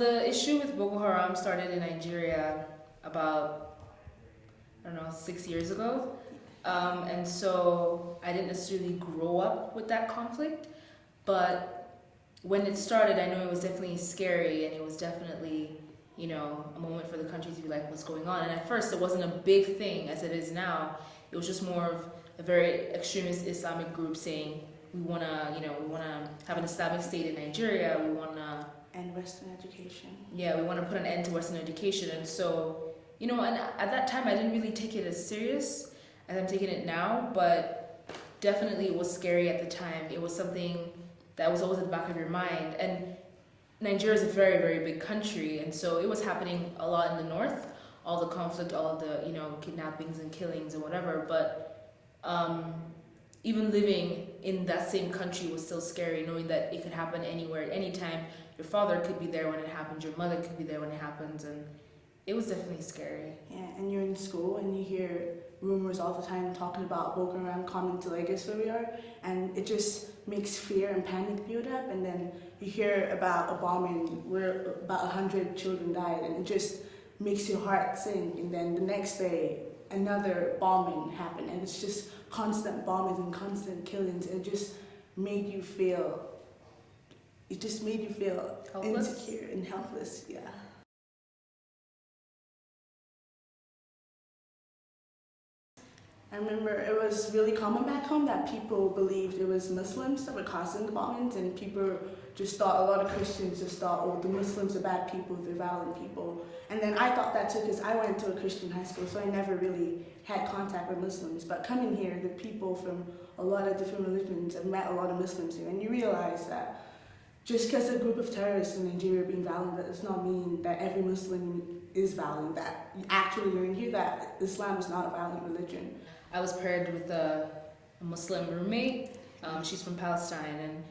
the issue with Boko Haram started in Nigeria about, 6 years ago. And so I didn't necessarily grow up with that conflict, but when it started, I know it was definitely scary, and it was definitely, a moment for the country to be like, what's going on? And at first, it wasn't a big thing as it is now. It was just more of a very extremist Islamic group saying, we want to have an Islamic state in Nigeria. We want to end Western education. Yeah, we want to put an end to Western education. And so, and at that time, I didn't really take it as serious as I'm taking it now, but definitely it was scary at the time. It was something that was always at the back of your mind. And Nigeria is a very, very big country, and so it was happening a lot in the north, all the conflict, all of the, kidnappings and killings and whatever, but even living in that same country was still scary, knowing that it could happen anywhere, at any time. Your father could be there when it happens, your mother could be there when it happens, and it was definitely scary. Yeah, and you're in school and you hear rumors all the time talking about Boko Haram coming to Lagos where we are, and it just makes fear and panic build up, and then you hear about a bombing where about 100 children died, and it just makes your heart sink, and then the next day another bombing happened, and it's just constant bombings and constant killings, and it just made you feel Helpless? insecure and helpless. Yeah. I remember it was really common back home that people believed it was Muslims that were causing the bombings, and people just thought, a lot of Christians just thought, oh, the Muslims are bad people, they're violent people. And then I thought that too, because I went to a Christian high school, so I never really had contact with Muslims. But coming here, the people from a lot of different religions, I've met a lot of Muslims here, and you realize that just because a group of terrorists in Nigeria are being violent, that does not mean that every Muslim is violent, that actually learn here that Islam is not a violent religion. I was paired with a Muslim roommate. She's from Palestine, and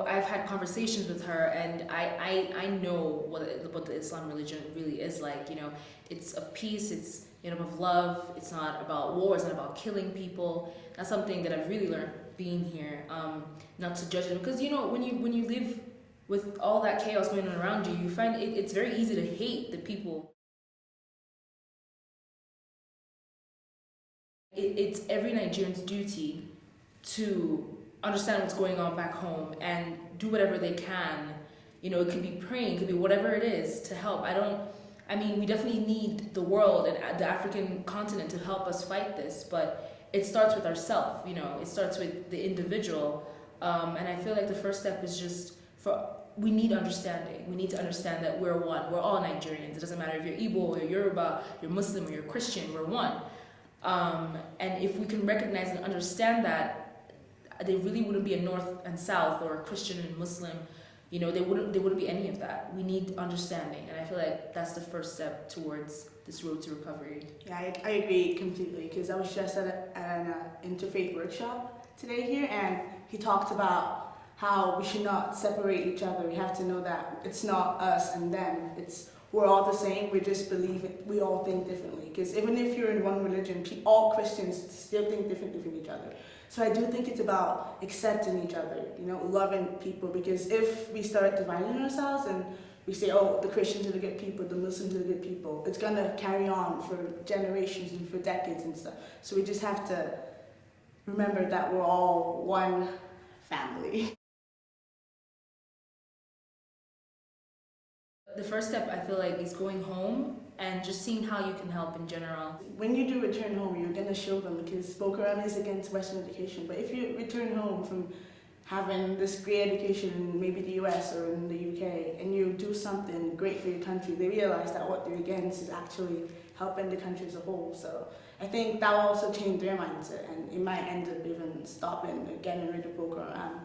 I've had conversations with her, and I know what the Islam religion really is like. It's of peace. It's of love. It's not about war. It's not about killing people. That's something that I've really learned being here. Not to judge it, because when you live with all that chaos going on around you, you find it's very easy to hate the people. It's every Nigerian's duty to understand what's going on back home and do whatever they can. It could be praying, it could be whatever it is to help. We definitely need the world and the African continent to help us fight this, but it starts with ourselves, it starts with the individual. And I feel like the first step is just we need understanding. We need to understand that we're one. We're all Nigerians. It doesn't matter if you're Igbo or Yoruba, you're Muslim or you're Christian, we're one. And if we can recognize and understand that, there really wouldn't be a North and South or a Christian and Muslim. There wouldn't be any of that. We need understanding, and I feel like that's the first step towards this road to recovery. Yeah, I agree completely, because I was just at an interfaith workshop today here, and he talked about how we should not separate each other. We have to know that it's not us and them. We're all the same, we just believe it, we all think differently. Because even if you're in one religion, all Christians still think differently from each other. So I do think it's about accepting each other, loving people. Because if we start dividing ourselves and we say, oh, the Christians are the good people, the Muslims are the good people, it's going to carry on for generations and for decades and stuff. So we just have to remember that we're all one family. The first step, I feel like, is going home and just seeing how you can help in general. When you do return home, you're going to show them, because Boko Haram is against Western education. But if you return home from having this great education in maybe the US or in the UK, and you do something great for your country, they realize that what they're against is actually helping the country as a whole. So I think that will also change their mindset, and it might end up even stopping or getting rid of Boko Haram.